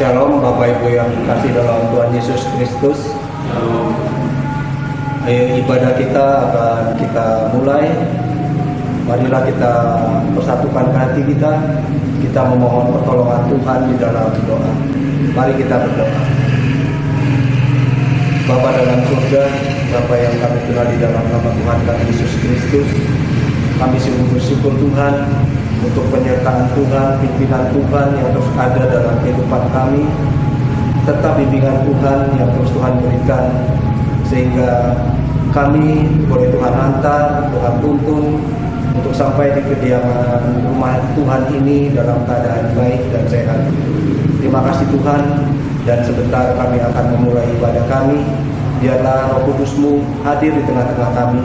Shalom Bapak Ibu yang dikasih dalam Tuhan Yesus Kristus. Ibadah kita akan kita mulai. Marilah kita persatukan hati kita memohon pertolongan Tuhan di dalam doa. Mari kita berdoa. Bapa dalam surga, Bapa yang kami kenal di dalam nama Tuhan kami Yesus Kristus, kami sungguh bersyukur Tuhan untuk penyertaan Tuhan, pimpinan Tuhan yang terus ada dalam kehidupan kami, serta bimbingan Tuhan yang terus Tuhan berikan, sehingga kami boleh Tuhan hantar, Tuhan tuntun untuk sampai di kediaman rumah Tuhan ini dalam keadaan baik dan sehat. Terima kasih Tuhan, dan sebentar kami akan memulai ibadah kami. Biarlah Roh Kudus-Mu hadir di tengah-tengah kami.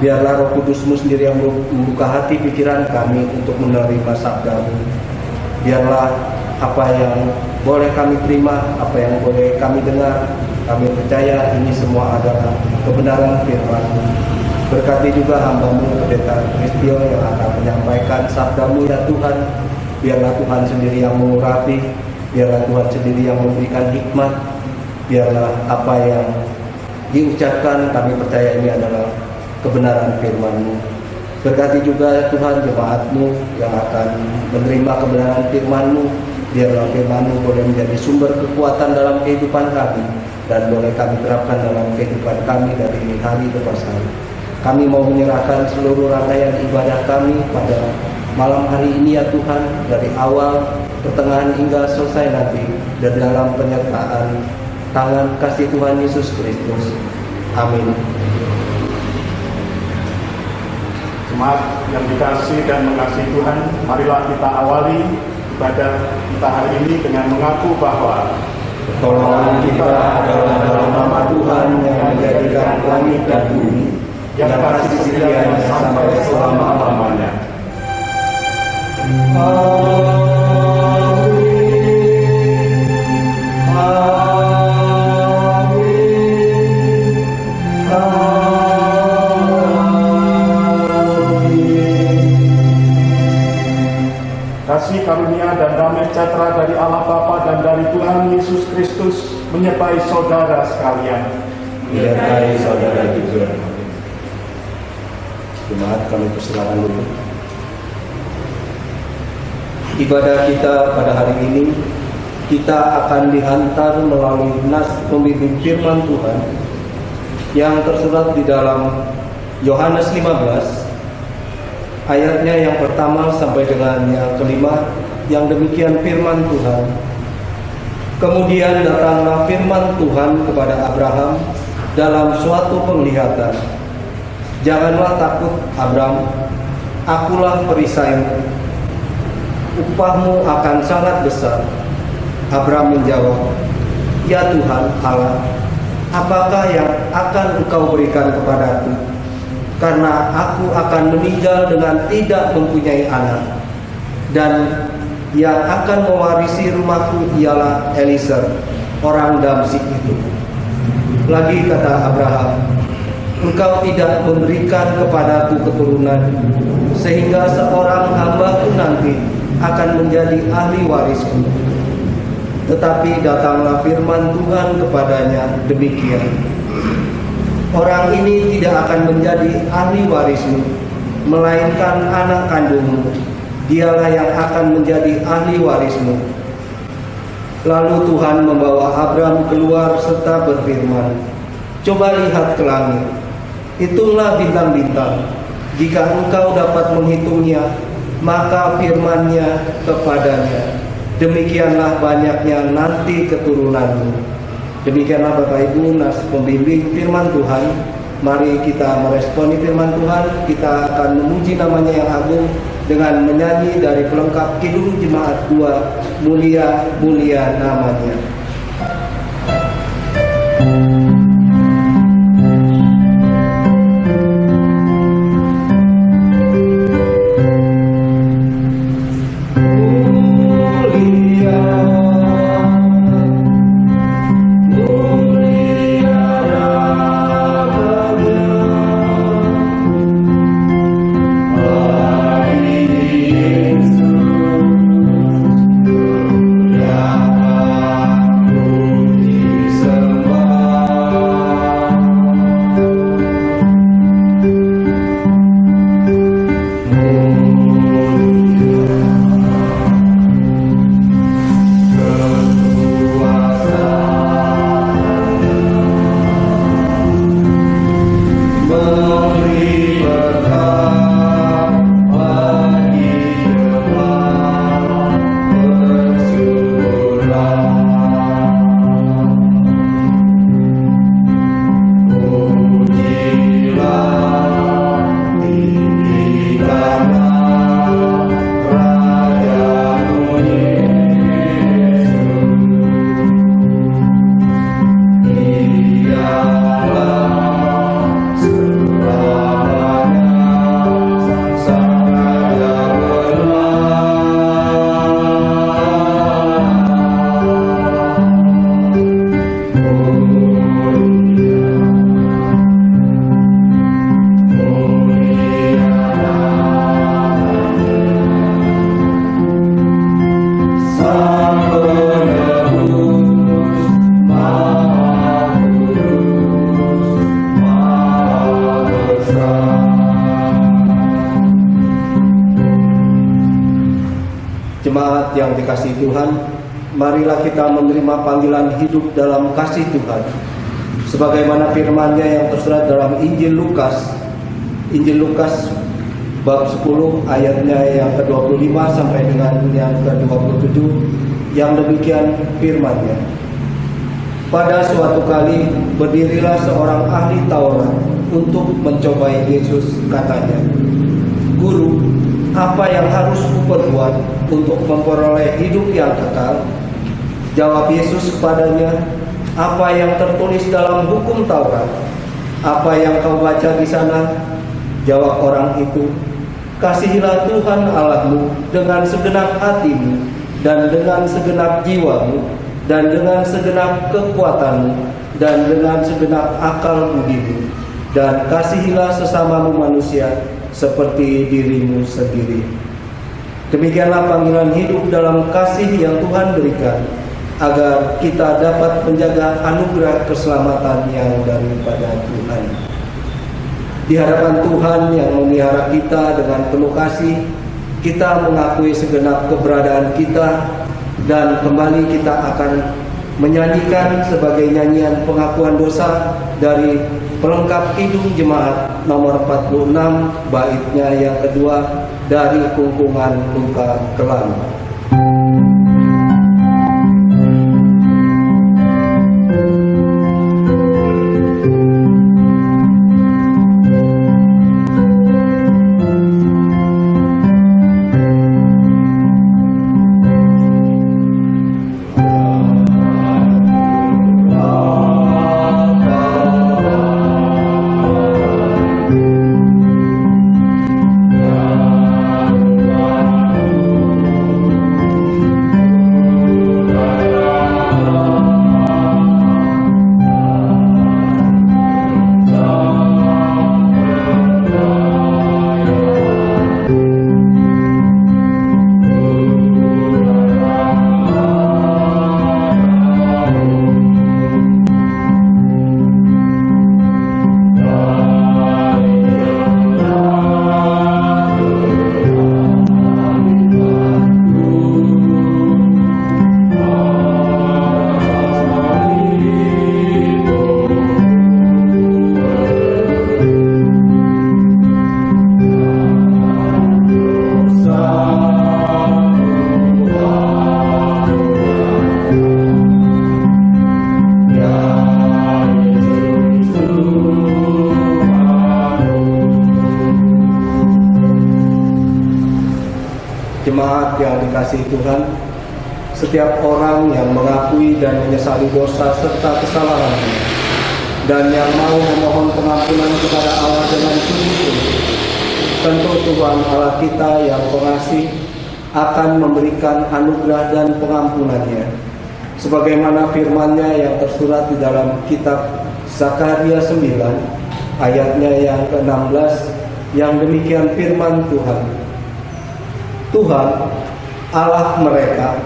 Biarlah Roh Kudus-Mu sendiri yang membuka hati pikiran kami untuk menerima sabda-Mu. Biarlah apa yang boleh kami terima, apa yang boleh kami dengar, kami percaya ini semua adalah kebenaran firman-Mu. Berkati juga hamba-Mu Pendeta Kristio yang akan menyampaikan sabda-Mu ya Tuhan. Biarlah Tuhan sendiri yang mengurapi, biarlah Tuhan sendiri yang memberikan hikmat. Biarlah apa yang diucapkan kami percaya ini adalah kebenaran firman-Mu. Berkati juga Tuhan jemaat-Mu yang akan menerima kebenaran firman-Mu. Biarlah firman-Mu boleh menjadi sumber kekuatan dalam kehidupan kami, dan boleh kami terapkan dalam kehidupan kami dari hari ke hari. Kami mau menyerahkan seluruh rangkaian ibadah kami pada malam hari ini ya Tuhan, dari awal, pertengahan hingga selesai nanti, dan dalam penyertaan tangan kasih Tuhan Yesus Kristus. Amin. Jemaat yang dikasih dan mengasihi Tuhan, marilah kita awali ibadah kita hari ini dengan mengaku bahwa pertolongan kita adalah dalam nama Tuhan yang menjadikan langit dan bumi, yang kasih setianya sampai selama-lamanya. Kasih karunia dan damai sejahtera dari Allah Bapa dan dari Tuhan Yesus Kristus menyertai saudara sekalian. Menyertai saudara juga. Jemaat kami persilakan dulu. Ibadah kita pada hari ini, kita akan dihantar melalui nas pembimbing firman Tuhan yang tersurat di dalam Yohanes 15 ayatnya yang pertama sampai dengan yang kelima, yang demikian firman Tuhan. Kemudian datanglah firman Tuhan kepada Abraham dalam suatu penglihatan. Janganlah takut Abram, akulah perisaimu, upahmu akan sangat besar. Abram menjawab, ya Tuhan Allah, apakah yang akan Engkau berikan kepadaku? Karena aku akan meninggal dengan tidak mempunyai anak, dan yang akan mewarisi rumahku ialah Eliezer, orang Damsyik itu. Lagi kata Abraham, Engkau tidak memberikan kepadaku keturunan, sehingga seorang hambaku nanti akan menjadi ahli warisku. Tetapi datanglah firman Tuhan kepadanya demikian, orang ini tidak akan menjadi ahli warismu, melainkan anak kandungmu. Dialah yang akan menjadi ahli warismu. Lalu Tuhan membawa Abram keluar serta berfirman, coba lihat ke langit, hitunglah bintang-bintang. Jika engkau dapat menghitungnya, maka firman-Nya kepadanya, demikianlah banyaknya nanti keturunanmu. Demikianlah Bapak Ibu nas pembimbing firman Tuhan. Mari kita meresponi firman Tuhan. Kita akan memuji namanya yang agung dengan menyanyi dari pelengkap Kidung Jemaat 2, Mulia Mulia Namanya. Amin. 1, 2, 3. Jemaat yang dikasihi Tuhan, marilah kita menerima panggilan hidup dalam kasih Tuhan. Sebagaimana firman-Nya yang tersurat dalam Injil Lukas bab 10 ayatnya yang ke-25 sampai dengan yang ke-27, yang demikian firman-Nya. Pada suatu kali berdirilah seorang ahli Taurat untuk mencobai Yesus, katanya, "Guru, apa yang harus kuperbuat untuk memperoleh hidup yang kekal?" Jawab Yesus kepadanya, "Apa yang tertulis dalam hukum Taurat? Apa yang kau baca di sana?" Jawab orang itu, "Kasihilah Tuhan Allahmu dengan segenap hatimu, dan dengan segenap jiwamu, dan dengan segenap kekuatanmu, dan dengan segenap akal budimu, dan kasihilah sesamamu manusia seperti dirimu sendiri." Demikianlah panggilan hidup dalam kasih yang Tuhan berikan, agar kita dapat menjaga anugerah keselamatan yang daripada Tuhan. Di hadapan Tuhan yang memelihara kita dengan penuh kasih, kita mengakui segenap keberadaan kita, dan kembali kita akan menyanyikan sebagai nyanyian pengakuan dosa dari pelengkap Kidung Jemaat nomor 46, baitnya yang kedua, dari Kungkungan Luka Kelam. Jemaat yang dikasihi Tuhan, setiap orang yang mengakui dan menyesali dosa serta kesalahannya, dan yang mau memohon pengampunan kepada Allah dengan sungguh-sungguh, tentu Tuhan Allah kita yang pengasih akan memberikan anugerah dan pengampunannya, sebagaimana firman-Nya yang tersurat di dalam kitab Zakaria 9 ayatnya yang ke-16, yang demikian firman Tuhan, "Tuhan Allah mereka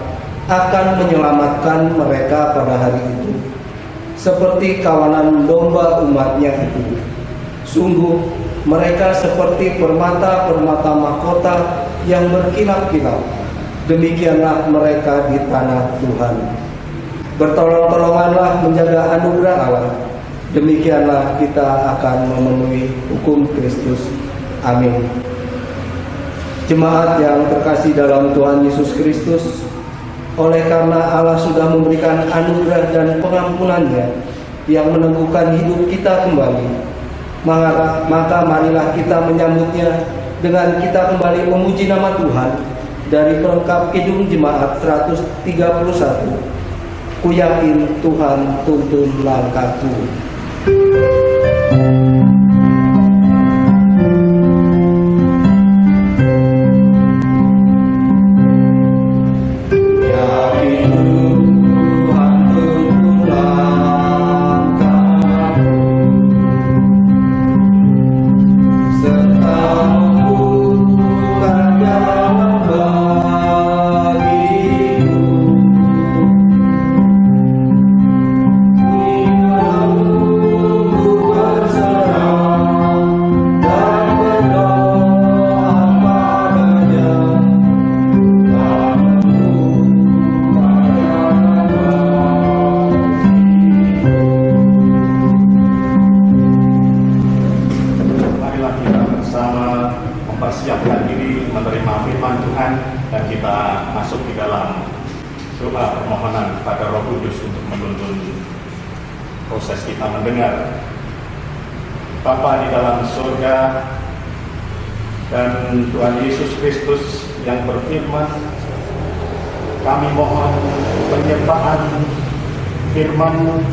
akan menyelamatkan mereka pada hari itu, seperti kawanan domba umatnya itu. Sungguh mereka seperti permata-permata mahkota yang berkilau-kilau. Demikianlah mereka di tanah Tuhan. Bertolong-tolonganlah menjaga anugerah Allah. Demikianlah kita akan memenuhi hukum Kristus. Amin." Jemaat yang terkasih dalam Tuhan Yesus Kristus, oleh karena Allah sudah memberikan anugerah dan pengampunan-Nya yang meneguhkan hidup kita kembali, maka marilah kita menyambutnya dengan kita kembali memuji nama Tuhan dari pelengkap Kidung Jemaat 131. Ku yakin Tuhan tuntun langkahku. Ku siap hadiri menerima firman Tuhan dan kita masuk di dalam doa permohonan kepada Roh Kudus untuk menuntun proses kita mendengar. Bapa di dalam surga dan Tuhan Yesus Kristus yang berfirman, kami mohon penyertaan firman-Mu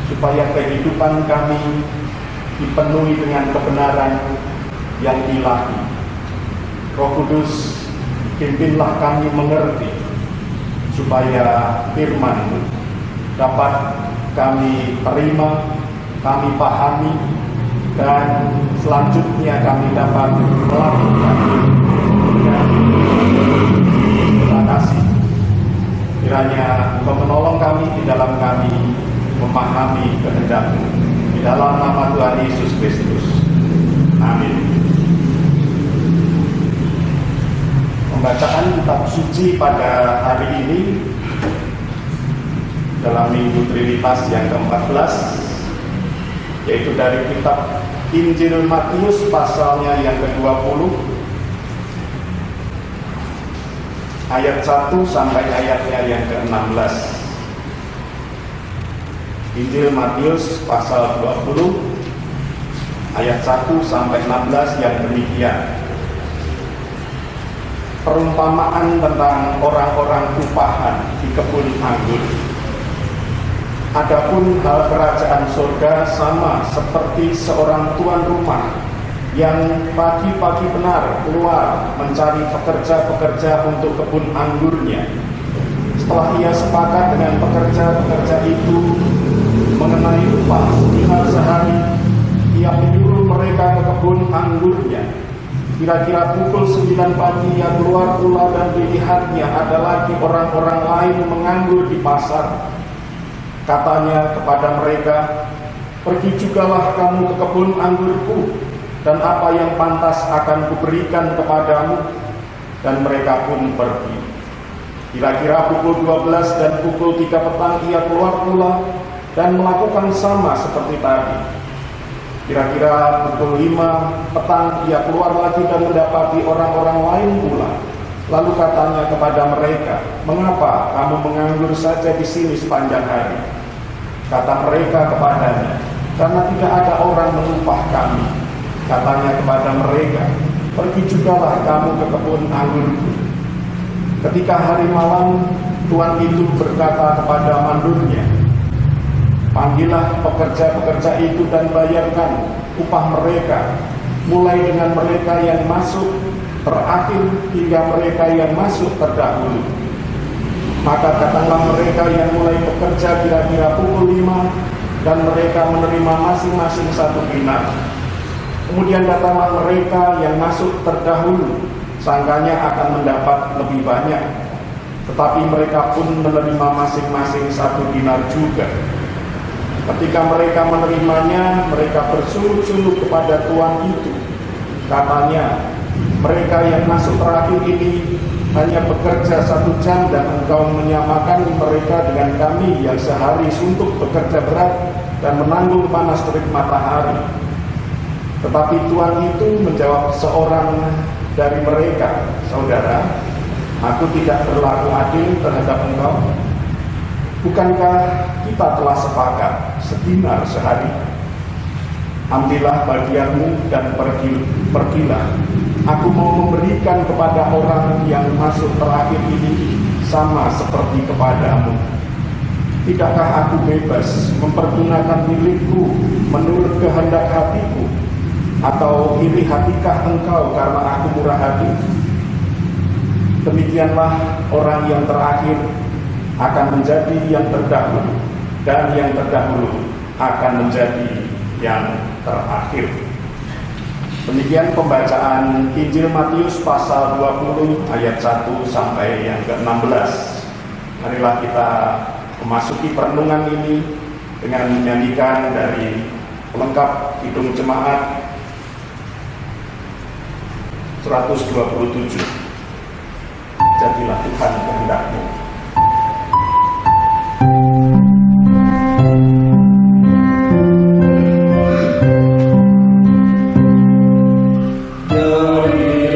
supaya kehidupan kami dipenuhi dengan kebenaran yang ilahi. Roh Kudus, pimpinlah kami mengerti supaya firman-Mu dapat kami terima, kami pahami, dan selanjutnya kami dapat melakukan dengan terima kasih. Kiranya Engkau menolong kami di dalam kami memahami kehendak-Mu. Di dalam nama Tuhan Yesus Kristus. Amin. Pembacaan kitab suci pada hari ini dalam Minggu Trinitas yang ke-14, yaitu dari kitab Injil Matius pasalnya yang ke-20 ayat 1 sampai ayatnya yang ke-16. Injil Matius pasal 20 ayat 1 sampai 16 yang demikian. Perumpamaan tentang orang-orang upahan di kebun anggur. Adapun hal kerajaan surga sama seperti seorang tuan rumah yang pagi-pagi benar keluar mencari pekerja-pekerja untuk kebun anggurnya. Setelah ia sepakat dengan pekerja-pekerja itu mengenai upah dinar sehari, ia menyuruh mereka ke kebun anggurnya. Kira-kira pukul 9 pagi ia keluar pula dan dilihatnya ada lagi orang-orang lain menganggur di pasar. Katanya kepada mereka, pergi jugalah kamu ke kebun anggurku, dan apa yang pantas akan kuberikan kepadamu. Dan mereka pun pergi. Kira-kira pukul 12 dan pukul 3 petang ia keluar pula dan melakukan sama seperti tadi. Kira-kira pukul 5 petang ia keluar lagi dan mendapati orang-orang lain pula. Lalu katanya kepada mereka, mengapa kamu menganggur saja di sini sepanjang hari? Kata mereka kepadanya, karena tidak ada orang mengupah kami. Katanya kepada mereka, pergi jugalah kamu ke kebun anggurku. Ketika hari malam, tuan itu berkata kepada mandurnya, panggillah pekerja-pekerja itu dan bayarkan upah mereka, mulai dengan mereka yang masuk terakhir hingga mereka yang masuk terdahulu. Maka datanglah mereka yang mulai bekerja kira-kira pukul 5 dan mereka menerima masing-masing 1 dinar. Kemudian datanglah mereka yang masuk terdahulu, sangkanya akan mendapat lebih banyak. Tetapi mereka pun menerima masing-masing 1 dinar juga. Ketika mereka menerimanya, mereka bersuluk-suluk kepada tuan itu. Katanya, mereka yang masuk terakhir ini hanya bekerja 1 jam dan engkau menyamakan mereka dengan kami yang sehari suntuk bekerja berat dan menanggung panas terik matahari. Tetapi tuan itu menjawab seorang dari mereka, saudara, aku tidak berlaku adil terhadap engkau. Bukankah kita telah sepakat sedinar sehari? Ambillah bagianmu dan pergilah. Aku mau memberikan kepada orang yang masuk terakhir ini sama seperti kepadamu. Tidakkah aku bebas mempergunakan milikku menurut kehendak hatiku? Atau iri hatikah engkau karena aku murah hati? Demikianlah orang yang terakhir akan menjadi yang terdahulu, dan yang terdahulu akan menjadi yang terakhir. Demikian pembacaan Injil Matius pasal 20 ayat 1 sampai yang ke-16. Marilah kita memasuki perenungan ini dengan menyanyikan dari pelengkap Kidung Jemaat 127. Jadilah Tuhan kehendak-Mu. Jadilah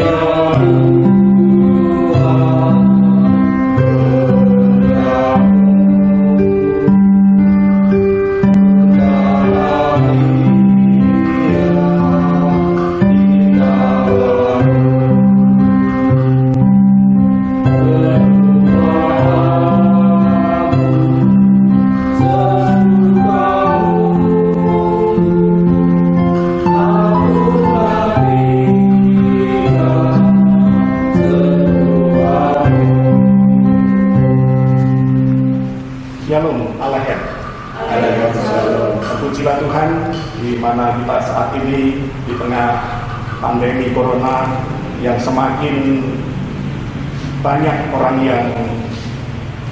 saat ini di tengah pandemi corona yang semakin banyak orang yang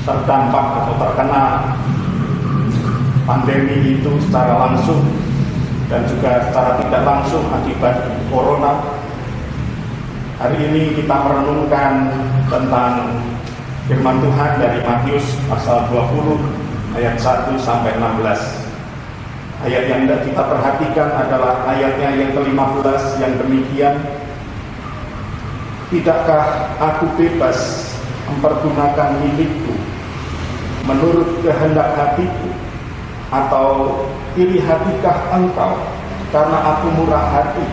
terdampak atau terkena pandemi itu secara langsung dan juga secara tidak langsung akibat corona. Hari ini kita merenungkan tentang firman Tuhan dari Matius pasal 20 ayat 1 sampai 16. Ayat yang kita perhatikan adalah ayatnya yang ke-15 yang demikian. Tidakkah aku bebas mempergunakan milikku menurut kehendak hatiku, atau iri hatikah engkau karena aku murah hati?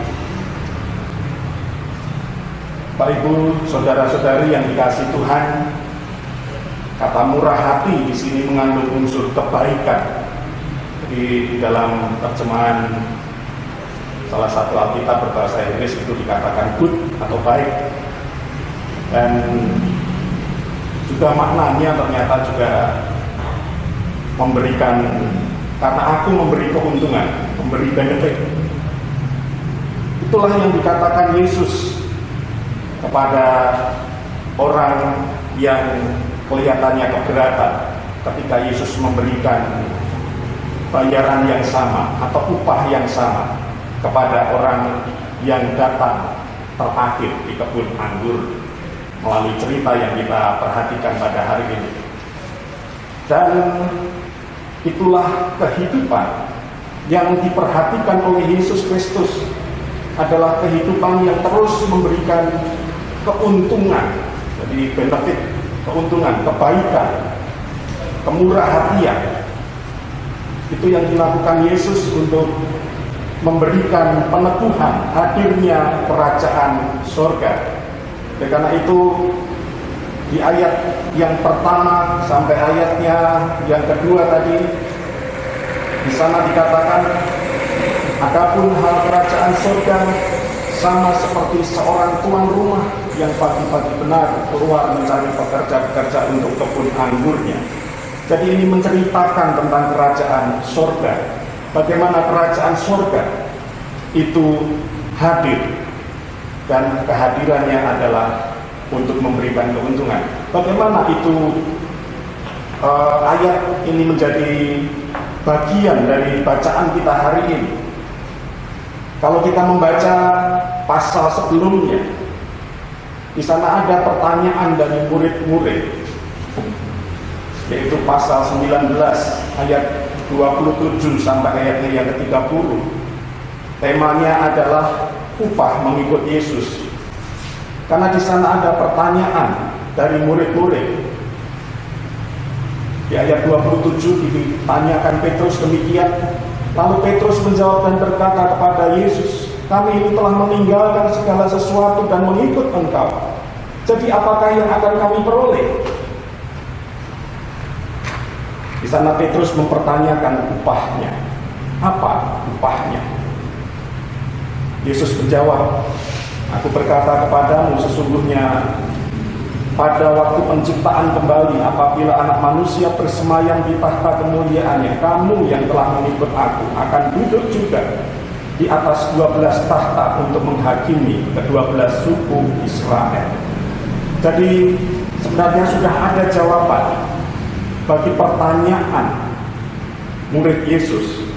Bapak Ibu, saudara-saudari yang dikasihi Tuhan, kata murah hati di sini mengandung unsur kebaikan. Di dalam terjemahan salah satu Alkitab berbahasa Inggris itu dikatakan good atau baik, dan juga maknanya ternyata juga memberikan, karena aku memberi keuntungan, memberi benefit. Itulah yang dikatakan Yesus kepada orang yang kelihatannya keberatan ketika Yesus memberikan bayaran yang sama atau upah yang sama kepada orang yang datang terakhir di kebun anggur melalui cerita yang kita perhatikan pada hari ini. Dan itulah kehidupan yang diperhatikan oleh Yesus Kristus, adalah kehidupan yang terus memberikan keuntungan, jadi benefit, keuntungan, kebaikan, kemurahan. Itu yang dilakukan Yesus untuk memberikan peneguhan hadirnya kerajaan surga. Oleh karena itu, di ayat yang pertama sampai ayatnya yang kedua tadi, di sana dikatakan, adapun hal kerajaan surga sama seperti seorang tuan rumah yang pagi-pagi benar keluar mencari pekerja-pekerja untuk kebun anggurnya. Jadi ini menceritakan tentang kerajaan surga. Bagaimana kerajaan surga itu hadir, dan kehadirannya adalah untuk memberikan keuntungan. Bagaimana itu ayat ini menjadi bagian dari bacaan kita hari ini? Kalau kita membaca pasal sebelumnya, di sana ada pertanyaan dari murid-murid, yaitu pasal 19 ayat 27 sampai ayatnya yang ke-30. Temanya adalah upah mengikut Yesus. Karena di sana ada pertanyaan dari murid-murid. Di ayat 27 ditanyakan Petrus demikian. Lalu Petrus menjawab dan berkata kepada Yesus, kami ini telah meninggalkan segala sesuatu dan mengikut Engkau. Jadi apakah yang akan kami peroleh? Di sana Petrus mempertanyakan upahnya. Apa upahnya? Yesus menjawab, aku berkata kepadamu, sesungguhnya pada waktu penciptaan kembali, apabila anak manusia bersemayam di tahta kemuliaannya, kamu yang telah mengikut aku akan duduk juga di atas 12 tahta untuk menghakimi ke-12 suku Israel. Jadi sebenarnya sudah ada jawaban bagi pertanyaan murid Yesus.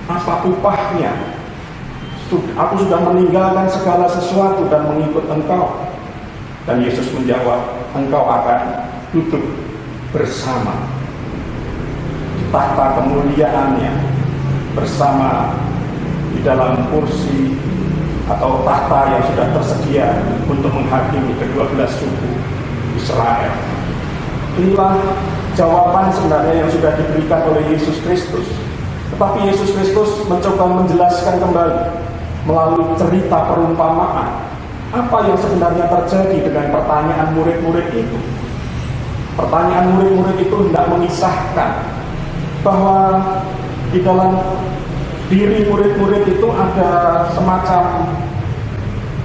Apa upahnya? Aku sudah meninggalkan segala sesuatu dan mengikut Engkau. Dan Yesus menjawab, engkau akan duduk bersama di tahta kemuliaannya, bersama di dalam kursi atau tahta yang sudah tersedia untuk menghakimi ke-12 suku Israel. Inilah jawaban sebenarnya yang sudah diberikan oleh Yesus Kristus. Tetapi Yesus Kristus mencoba menjelaskan kembali melalui cerita perumpamaan apa yang sebenarnya terjadi dengan pertanyaan murid-murid itu. Pertanyaan murid-murid itu hendak mengisahkan bahwa di dalam diri murid-murid itu ada semacam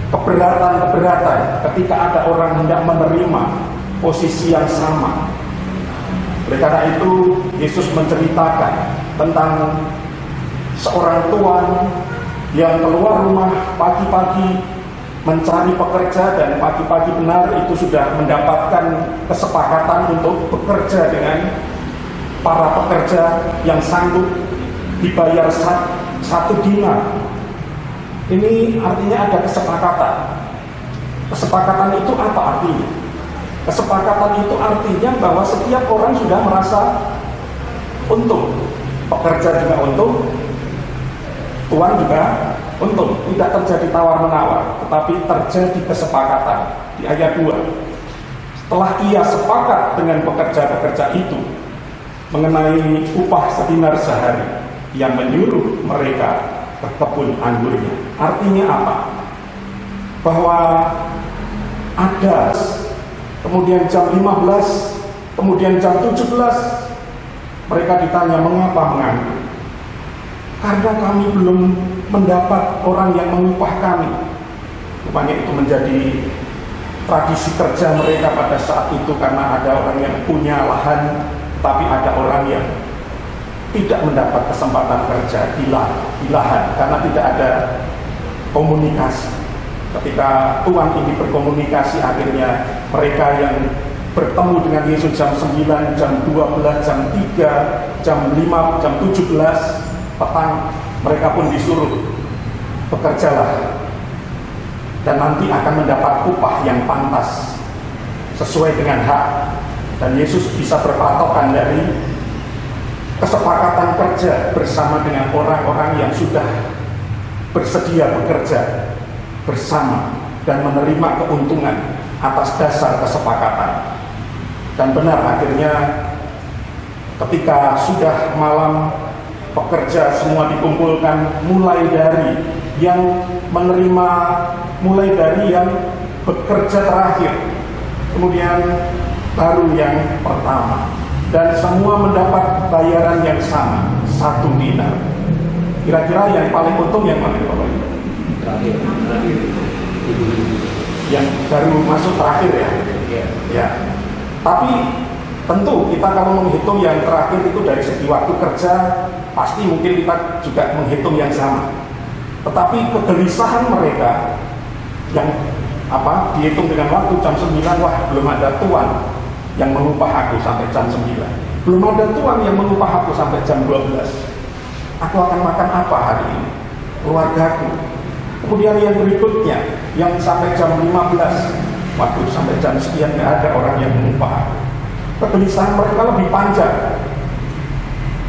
keberatan-keberatan ketika ada orang hendak menerima posisi yang sama. Oleh karena itu, Yesus menceritakan tentang seorang tuan yang keluar rumah pagi-pagi mencari pekerja dan pagi-pagi benar itu sudah mendapatkan kesepakatan untuk bekerja dengan para pekerja yang sanggup dibayar 1 dinar. Ini artinya ada kesepakatan. Kesepakatan itu apa artinya? Kesepakatan itu artinya bahwa setiap orang sudah merasa untung. Pekerja juga untung, tuan juga untung. Tidak terjadi tawar-menawar, tetapi terjadi kesepakatan. Di ayat 2, setelah ia sepakat dengan pekerja-pekerja itu mengenai upah sedinar sehari, yang menyuruh mereka ke kebun anggurnya. Artinya apa? Bahwa ada, kemudian jam 15, kemudian jam 17, mereka ditanya mengapa menganggur. Karena kami belum mendapat orang yang mengupah kami. Rupanya itu menjadi tradisi kerja mereka pada saat itu, karena ada orang yang punya lahan, tapi ada orang yang tidak mendapat kesempatan kerja di lahan karena tidak ada komunikasi. Ketika Tuhan ini berkomunikasi, akhirnya mereka yang bertemu dengan Yesus jam 9, jam 12, jam 3, jam 5, jam 17 petang, mereka pun disuruh bekerjalah dan nanti akan mendapat upah yang pantas sesuai dengan hak. Dan Yesus bisa berpatokan dari kesepakatan kerja bersama dengan orang-orang yang sudah bersedia bekerja bersama dan menerima keuntungan atas dasar kesepakatan. Dan benar, akhirnya ketika sudah malam, pekerja semua dikumpulkan, mulai dari yang menerima, mulai dari yang bekerja terakhir, kemudian baru yang pertama, dan semua mendapat bayaran yang sama, 1 dinar. Kira-kira yang paling untung yang mana, Bapak? Terakhir. Yang baru masuk terakhir ya? Ya. Tapi tentu kita kalau menghitung yang terakhir itu dari segi waktu kerja, pasti mungkin kita juga menghitung yang sama. Tetapi kegelisahan mereka yang dihitung dengan waktu jam 9, wah belum ada tuan yang mengupah aku sampai jam 9. Belum ada tuan yang mengupah aku sampai jam 12. Aku akan makan apa hari ini? Keluargaku. Kemudian yang berikutnya, yang sampai jam 15, waktu sampai jam sekian tidak ada orang yang mengupah aku. Kegelisahan mereka lebih panjang.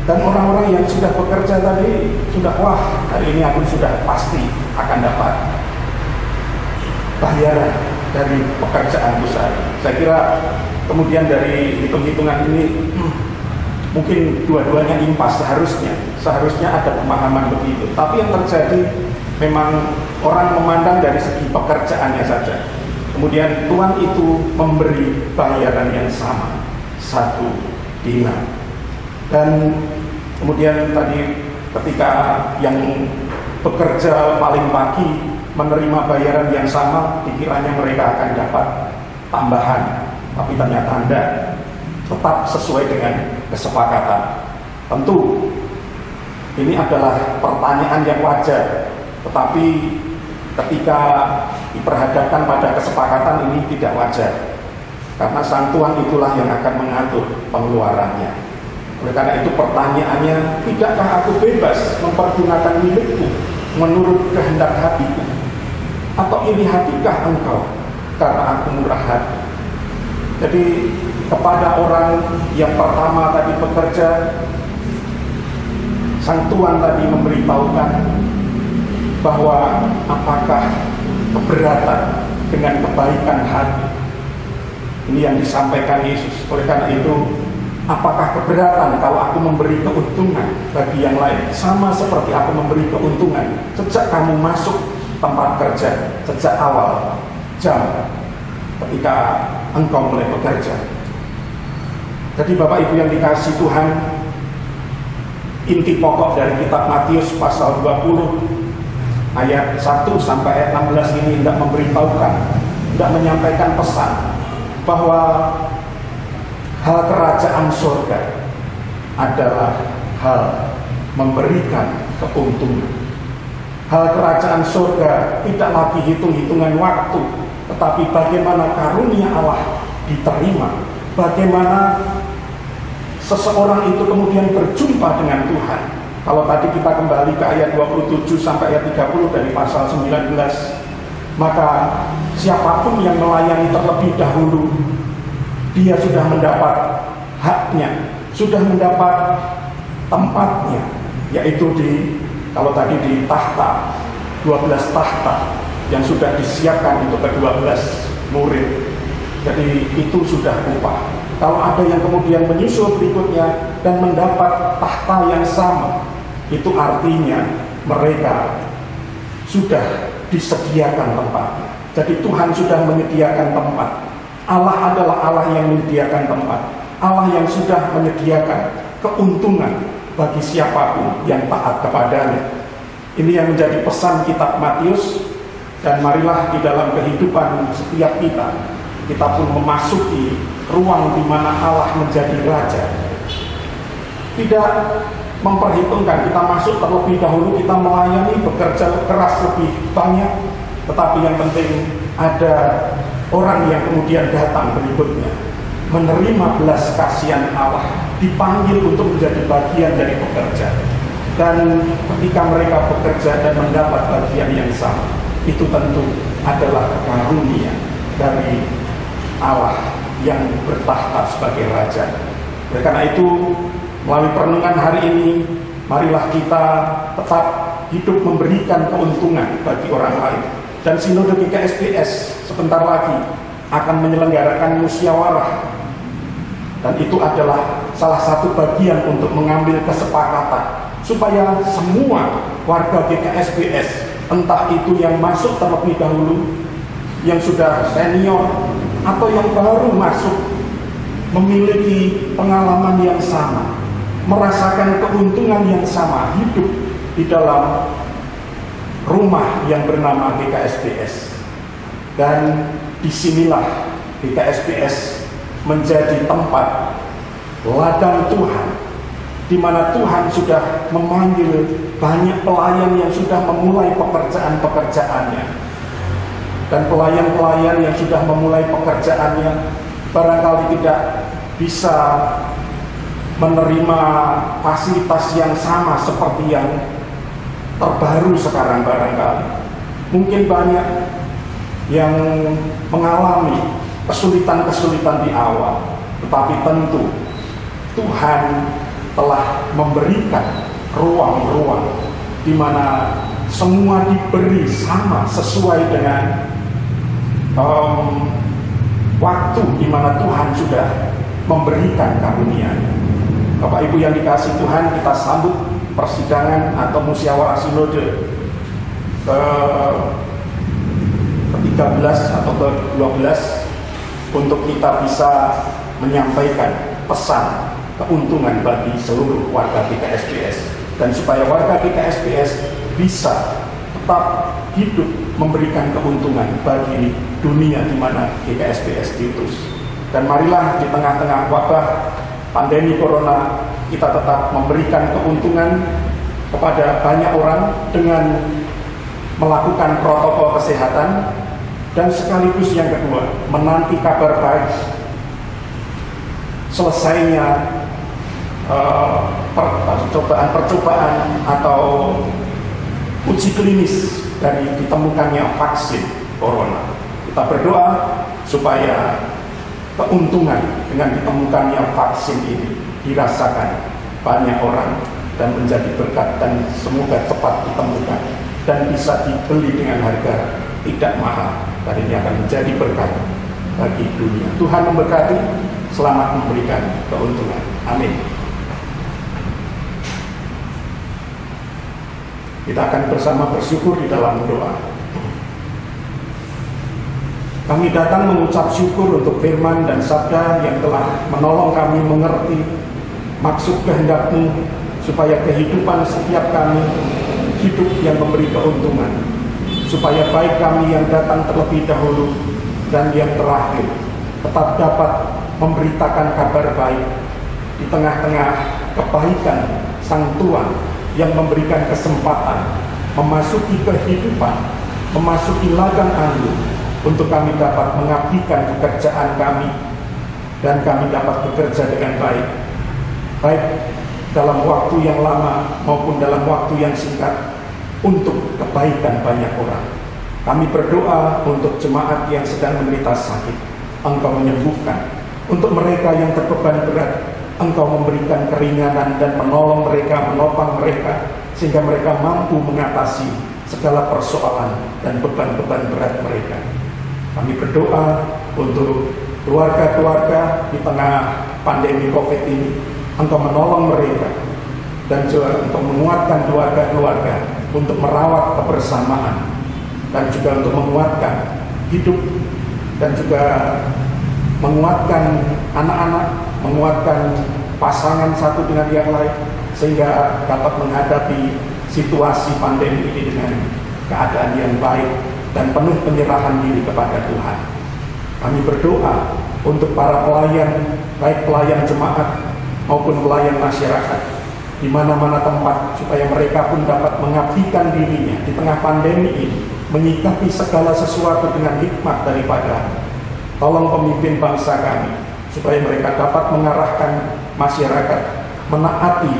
Dan orang-orang yang sudah bekerja tadi sudah, wah hari ini aku sudah pasti akan dapat bayaran dari pekerjaanku sehari. Saya kira kemudian dari hitung-hitungan ini mungkin dua-duanya impas. Seharusnya ada pemahaman begitu. Tapi yang terjadi memang orang memandang dari segi pekerjaannya saja. Kemudian Tuhan itu memberi bayaran yang sama, 1 dinar. Dan kemudian tadi ketika yang bekerja paling pagi menerima bayaran yang sama, dikiranya mereka akan dapat tambahan, tapi ternyata tidak. Tetap sesuai dengan kesepakatan. Tentu ini adalah pertanyaan yang wajar, tetapi ketika diperhadapkan pada kesepakatan ini tidak wajar, karena Sang Tuhan itulah yang akan mengatur pengeluarannya. Oleh karena itu pertanyaannya, tidakkah aku bebas mempergunakan milikku menurut kehendak hatiku? Atau iri hatikah engkau karena aku murah hati? Jadi kepada orang yang pertama tadi bekerja, Sang Tuhan tadi memberitahukan bahwa apakah keberatan dengan kebaikan hati. Ini yang disampaikan Yesus. Oleh karena itu, apakah keberatan kalau aku memberi keuntungan bagi yang lain, sama seperti aku memberi keuntungan sejak kamu masuk tempat kerja, sejak awal jam ketika engkau mulai bekerja. Jadi Bapak Ibu yang dikasihi Tuhan, inti pokok dari kitab Matius pasal 20 ayat 1 sampai ayat 16 ini tidak memberitahukan, tidak menyampaikan pesan bahwa hal kerajaan surga adalah hal memberikan keuntungan. Hal kerajaan surga tidak lagi hitung-hitungan waktu, tetapi bagaimana karunia Allah diterima, bagaimana seseorang itu kemudian berjumpa dengan Tuhan. Kalau tadi kita kembali ke ayat 27 sampai ayat 30 dari pasal 19, maka siapapun yang melayani terlebih dahulu, dia sudah mendapat haknya, sudah mendapat tempatnya, yaitu kalau tadi di tahta, 12 tahta yang sudah disiapkan untuk ke-12 murid. Jadi itu sudah upah. Kalau ada yang kemudian menyusul berikutnya dan mendapat tahta yang sama, itu artinya mereka sudah disediakan tempatnya. Jadi Tuhan sudah menyediakan tempat. Allah adalah Allah yang menyediakan tempat. Allah yang sudah menyediakan keuntungan bagi siapapun yang taat kepadanya. Ini yang menjadi pesan kitab Matius. Dan marilah di dalam kehidupan setiap kita pun memasuki ruang di mana Allah menjadi Raja. Tidak memperhitungkan kita masuk terlebih dahulu, kita melayani, bekerja keras lebih banyak, tetapi yang penting ada orang yang kemudian datang berikutnya, menerima belas kasihan Allah, dipanggil untuk menjadi bagian dari pekerja. Dan ketika mereka bekerja dan mendapat bagian yang sama, itu tentu adalah karunia dari Allah yang bertahta sebagai Raja. Oleh karena itu, melalui perenungan hari ini, marilah kita tetap hidup memberikan keuntungan bagi orang lain. Dan Sinode GKSBS sebentar lagi akan menyelenggarakan musyawarah. Dan itu adalah salah satu bagian untuk mengambil kesepakatan supaya semua warga GKSBS, entah itu yang masuk terlebih dahulu, yang sudah senior, atau yang baru masuk, memiliki pengalaman yang sama, merasakan keuntungan yang sama, hidup di dalam rumah yang bernama GKSBS. Dan disinilah GKSBS menjadi tempat ladang Tuhan, di mana Tuhan sudah memanggil banyak pelayan yang sudah memulai pekerjaan-pekerjaannya. Dan pelayan-pelayan yang sudah memulai pekerjaannya barangkali tidak bisa menerima fasilitas yang sama seperti yang terbaru sekarang barangkali. Mungkin banyak yang mengalami kesulitan-kesulitan di awal, tetapi tentu Tuhan telah memberikan ruang-ruang di mana semua diberi sama sesuai dengan waktu di mana Tuhan sudah memberikan karunia-Nya. Bapak Ibu yang dikasihi Tuhan, kita sambut persidangan atau musyawarah sinode ke-13 atau ke-12 untuk kita bisa menyampaikan pesan keuntungan bagi seluruh warga GKSBS, dan supaya warga GKSBS bisa tetap hidup memberikan keuntungan bagi dunia di mana GKSBS diutus. Dan marilah di tengah-tengah wabah pandemi corona kita tetap memberikan keuntungan kepada banyak orang dengan melakukan protokol kesehatan, dan sekaligus yang kedua menanti kabar baik selesainya percobaan atau uji klinis dari ditemukannya vaksin corona. Kita berdoa supaya keuntungan dengan ditemukannya vaksin ini dirasakan banyak orang dan menjadi berkat, dan semoga cepat ditemukan dan bisa dibeli dengan harga tidak mahal, dan ini akan menjadi berkat bagi dunia. Tuhan memberkati, selamat memberikan keuntungan. Amin. Kita akan bersama bersyukur di dalam doa. Kami datang mengucap syukur untuk firman dan sabda yang telah menolong kami mengerti maksud kehendak-Mu, supaya kehidupan setiap kami hidup yang memberi keuntungan, supaya baik kami yang datang terlebih dahulu dan yang terakhir tetap dapat memberitakan kabar baik di tengah-tengah kebaikan Sang Tuhan yang memberikan kesempatan memasuki kehidupan, memasuki ladang anggur, untuk kami dapat mengabdikan pekerjaan kami, dan kami dapat bekerja dengan baik, baik dalam waktu yang lama maupun dalam waktu yang singkat, untuk kebaikan banyak orang. Kami berdoa untuk jemaat yang sedang menderita sakit, Engkau menyembuhkan. Untuk mereka yang terbeban berat, Engkau memberikan keringanan dan menolong mereka, menopang mereka, sehingga mereka mampu mengatasi segala persoalan dan beban-beban berat mereka. Kami berdoa untuk keluarga-keluarga di tengah pandemi COVID ini, Engkau menolong mereka, dan juga untuk menguatkan keluarga-keluarga untuk merawat kebersamaan, dan juga untuk menguatkan hidup, dan juga menguatkan anak-anak, menguatkan pasangan satu dengan yang lain, sehingga dapat menghadapi situasi pandemi ini dengan keadaan yang baik dan penuh penyerahan diri kepada Tuhan. Kami berdoa untuk para pelayan, baik pelayan jemaat maupun pelayan masyarakat, di mana-mana tempat, supaya mereka pun dapat mengabdikan dirinya di tengah pandemi ini, menyikapi segala sesuatu dengan hikmat daripada. Tolong pemimpin bangsa kami, supaya mereka dapat mengarahkan masyarakat, menaati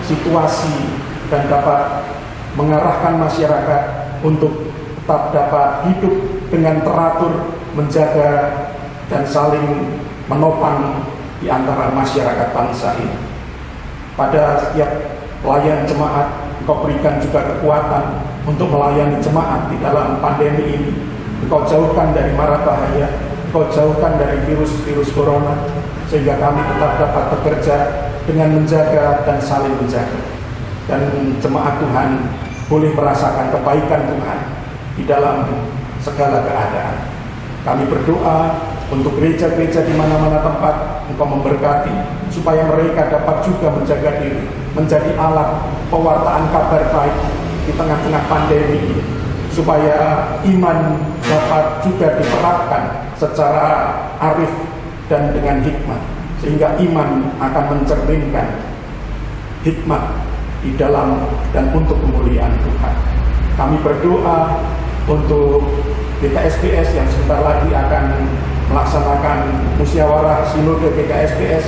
situasi, dan dapat mengarahkan masyarakat untuk tetap dapat hidup dengan teratur, menjaga dan saling menopang di antara masyarakat bangsa ini. Pada setiap pelayan jemaat, Engkau berikan juga kekuatan untuk melayani jemaat di dalam pandemi ini. Engkau jauhkan dari mara bahaya, Engkau jauhkan dari virus-virus corona, sehingga kami tetap dapat bekerja dengan menjaga dan saling menjaga. Dan jemaat Tuhan boleh merasakan kebaikan Tuhan di dalam segala keadaan. Kami berdoa untuk gereja-gereja di mana-mana tempat, Engkau memberkati, supaya mereka dapat juga menjaga diri, menjadi alat pewartaan kabar baik di tengah-tengah pandemi ini, supaya iman dapat juga diterapkan secara arif dan dengan hikmat, sehingga iman akan mencerminkan hikmat di dalam dan untuk kemuliaan Tuhan. Kami berdoa untuk GKSBS yang sebentar lagi akan melaksanakan musyawarah sinode GKSBS.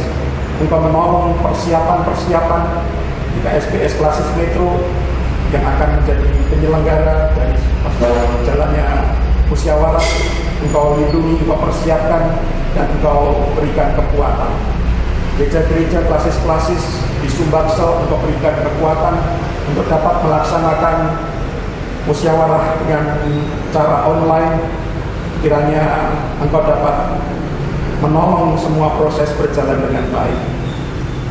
Engkau menolong persiapan-persiapan GKSBS Klasis Metro yang akan menjadi penyelenggara dari jalannya musyawarah. Engkau lindungi, Engkau persiapkan, dan Engkau berikan kekuatan. Gereja-gereja klasis-klasis di Sumbaksel, Engkau berikan kekuatan untuk dapat melaksanakan musyawarah dengan cara online. Kiranya Engkau dapat menolong semua proses berjalan dengan baik.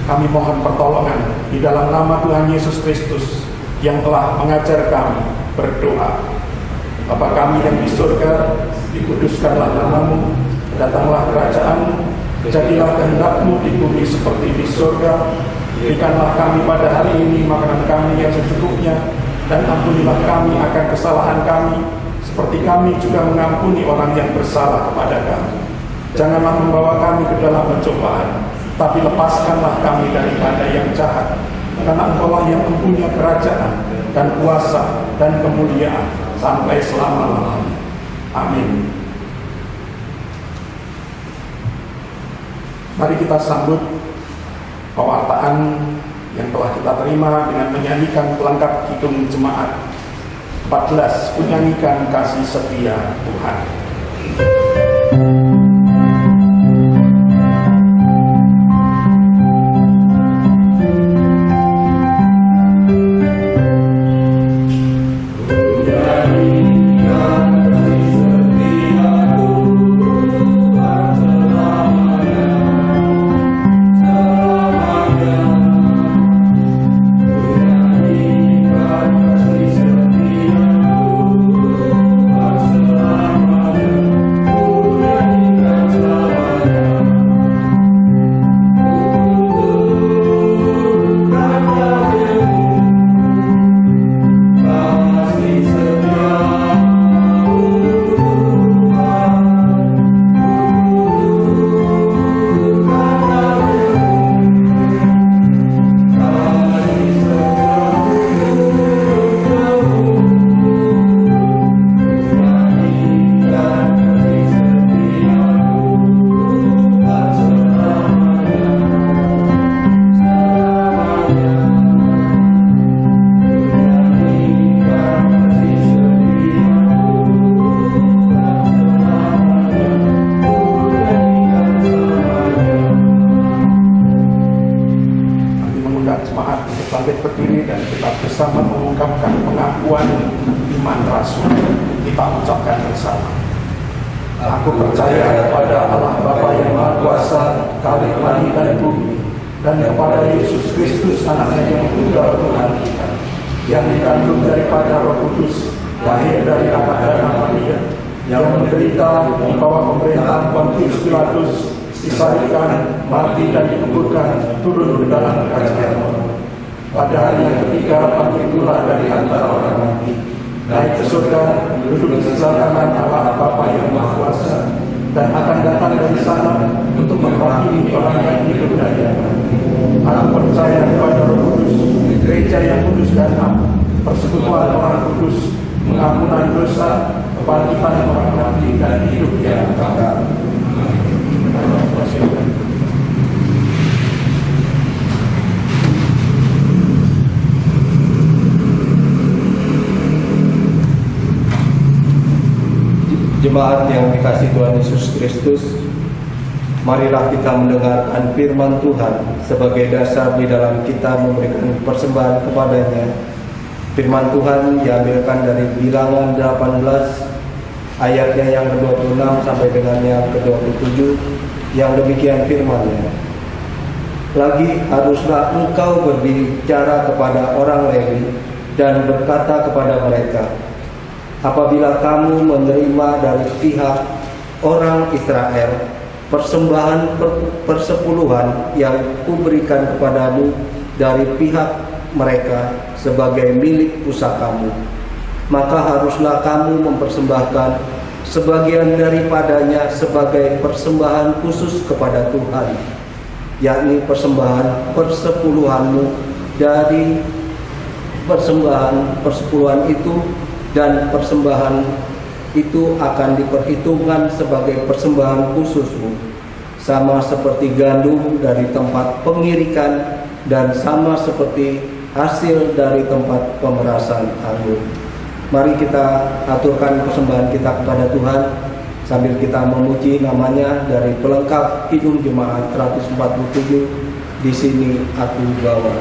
Kami mohon pertolongan di dalam nama Tuhan Yesus Kristus yang telah mengajar kami berdoa. Bapa kami yang di surga, dikuduskanlah namamu, datanglah kerajaan-Mu, jadilah kehendak-Mu di bumi seperti di surga. Berikanlah kami pada hari ini makanan kami yang secukupnya, dan ampunilah kami akan kesalahan kami, seperti kami juga mengampuni orang yang bersalah kepada kami. Janganlah membawa kami ke dalam pencobaan, tapi lepaskanlah kami daripada yang jahat. Karena Engkau-lah yang mempunyai kerajaan dan kuasa dan kemuliaan sampai selama-lamanya. Amin. Mari kita sambut pewartaan yang telah kita terima dengan menyanyikan pelengkap kidung jemaat 14, menyanyikan kasih setia Tuhan. Ku iman rasul. Kita ucapkan bersama. Aku percaya kepada Allah Bapa yang Maha Kuasa, Khalik langit dan bumi, dan kepada Yesus Kristus Anaknya yang tunggal Tuhan kita, yang dikandung daripada Roh Kudus, lahir dari anak dan Maria, yang menderita di bawah pemerintahan Pontius Pilatus, disalibkan, mati dan dikuburkan, turun ke dalam kerajaan Allah. Pada hari yang ketiga bangkit pula dari antara orang mati, naik ke surga, duduk di sebelah kanan Allah Bapa yang Maha Kuasa, dan akan datang dari sana untuk menghakimi orang yang hidup dan yang mati. Aku percaya kepada Roh Kudus, gereja yang kudus dan am, persekutuan orang kudus, pengampunan dosa, kebangkitan orang mati dan hidup yang kekal. Jemaat yang dikasihi Tuhan Yesus Kristus, marilah kita mendengarkan firman Tuhan sebagai dasar di dalam kita memberikan persembahan kepadanya. Firman Tuhan diambilkan dari Bilangan 18 ayatnya yang ke-26 sampai dengan yang ke-27, yang demikian firman-Nya. Lagi haruslah engkau berbicara kepada orang Lewi dan berkata kepada mereka, apabila kamu menerima dari pihak orang Israel persembahan persepuluhan yang kuberikan kepadamu dari pihak mereka sebagai milik pusakamu, maka haruslah kamu mempersembahkan sebagian daripadanya sebagai persembahan khusus kepada Tuhan, yakni persembahan persepuluhanmu dari persembahan persepuluhan itu, dan persembahan itu akan diperhitungkan sebagai persembahan khususmu, sama seperti gandum dari tempat pengirikan dan sama seperti hasil dari tempat pemerasan anggur. Mari kita aturkan persembahan kita kepada Tuhan sambil kita memuji namanya dari pelengkap Kidung Jemaat 147, di sini aku bawa.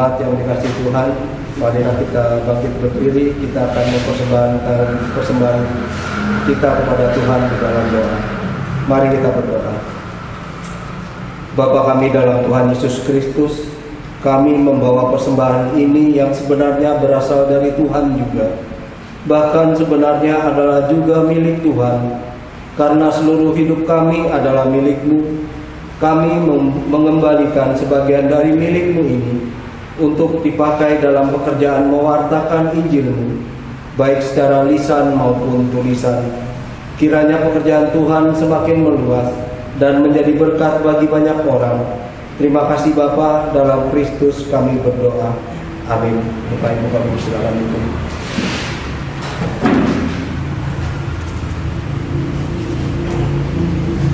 Yang dikasihi Tuhan, marilah kita bangkit berdiri. Kita akan mempersembahkan persembahan kita kepada Tuhan di dalam doa. Mari kita berdoa. Bapa kami dalam Tuhan Yesus Kristus, kami membawa persembahan ini yang sebenarnya berasal dari Tuhan juga, bahkan sebenarnya adalah juga milik Tuhan. Karena seluruh hidup kami adalah milik-Mu, kami mengembalikan sebagian dari milik-Mu ini untuk dipakai dalam pekerjaan mewartakan Injil-Mu, baik secara lisan maupun tulisan. Kiranya pekerjaan Tuhan semakin meluas dan menjadi berkat bagi banyak orang. Terima kasih Bapa, dalam Kristus kami berdoa. Amin. Bapak Ibu kami silakan itu.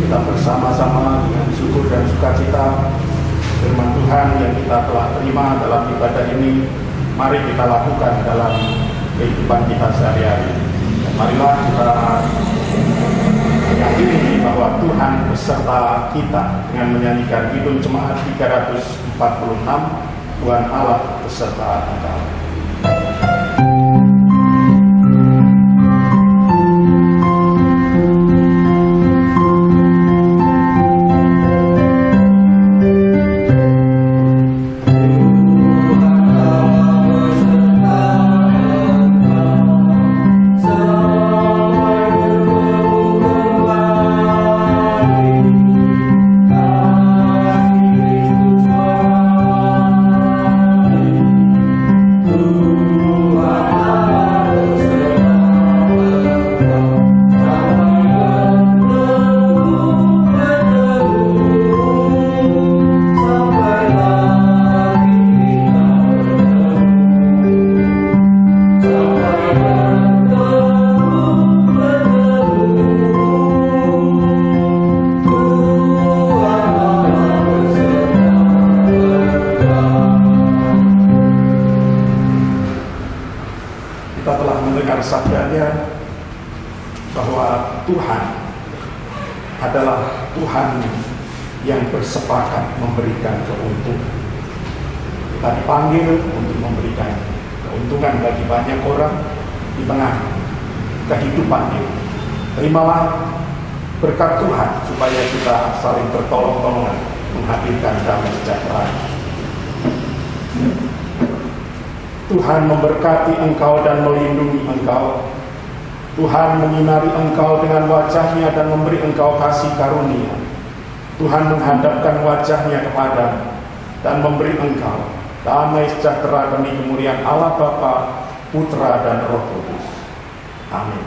Kita bersama-sama dengan syukur dan sukacita firman Tuhan yang kita telah terima dalam ibadah ini, mari kita lakukan dalam kehidupan kita sehari-hari. Marilah kita yakini bahwa Tuhan beserta kita dengan menyanyikan Kidung Jemaat 346, Tuhan Allah beserta engkau. Tuhan Tuhan adalah Tuhan yang bersepakat memberikan keuntungan. Kita dipanggil untuk memberikan keuntungan bagi banyak orang di tengah kehidupan ini. Terimalah berkat Tuhan supaya kita saling bertolong-tolongan menghadirkan damai sejahtera. Tuhan memberkati engkau dan melindungi engkau. Tuhan menyinari engkau dengan wajah-Nya dan memberi engkau kasih karunia. Tuhan menghadapkan wajah-Nya kepadamu dan memberi engkau damai sejahtera demi kemuliaan Allah Bapa, Putra dan Roh Kudus. Amin.